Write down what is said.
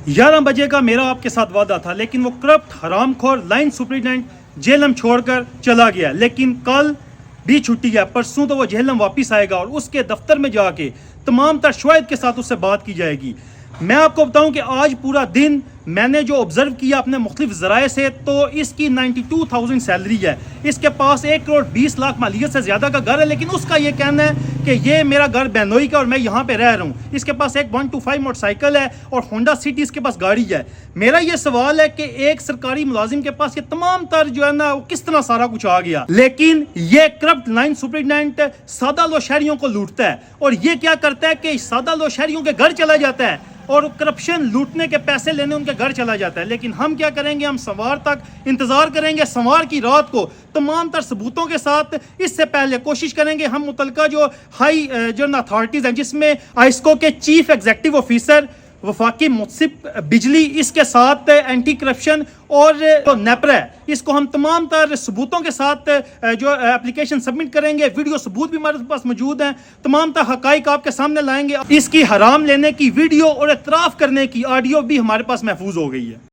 11 बजे का मेरा आपके साथ वादा था, लेकिन वो करप्ट हरामखोर लाइन सुपरिटेंडेंट जेहलम छोड़कर चला गया। लेकिन कल भी छुट्टी है, परसों तो वो जेहलम वापस आएगा और उसके दफ्तर में जाके तमाम तर शवाहिद के साथ उससे बात की जाएगी। मैं आपको बताऊं कि आज पूरा दिन मैंने जो ऑब्जर्व किया अपने मुख्तलिफ ज़राए से, तो इसकी 92,000 सैलरी है, इसके पास 1,20,00,000 मालियत से ज़्यादा का घर है, लेकिन उसका ये कहना है कि ये मेरा घर बेनोई का और मैं यहाँ पे रह रहा हूँ। इसके पास एक 125 मोटरसाइकिल है और होंडा सिटी इसके पास गाड़ी है। मेरा ये सवाल है कि एक सरकारी मुलाजिम के पास ये तमाम तर जो है ना, वो किस तरह सारा कुछ आ गया। लेकिन ये करप्ट लाइन सुपरिटेंडेंट सादा लो शहरियों को लूटता है, और ये क्या करता है कि सादा लो शहरियों के घर चला जाता है और करप्शन लूटने के पैसे लेने उनके घर चला जाता है। लेकिन हम क्या करेंगे, हम सोमवार तक इंतजार करेंगे, सोमवार की रात को तमाम तर सबूतों के साथ इससे पहले कोशिश करेंगे हम मुतलका जो हाई जो अथॉरिटीज़ हैं, जिसमें आइस्को के चीफ एग्जीक्यूटिव ऑफिसर, वफाकी मुंसिफ बिजली, इसके साथ एंटी करप्शन और जो नेपरा है, इसको हम तमाम तर सबूतों के साथ जो एप्लीकेशन सबमिट करेंगे। वीडियो सबूत भी हमारे पास मौजूद हैं, तमाम तर हकाइक आपके सामने लाएंगे। इसकी हराम लेने की वीडियो और एतराफ़ करने की ऑडियो भी हमारे पास महफूज हो गई है।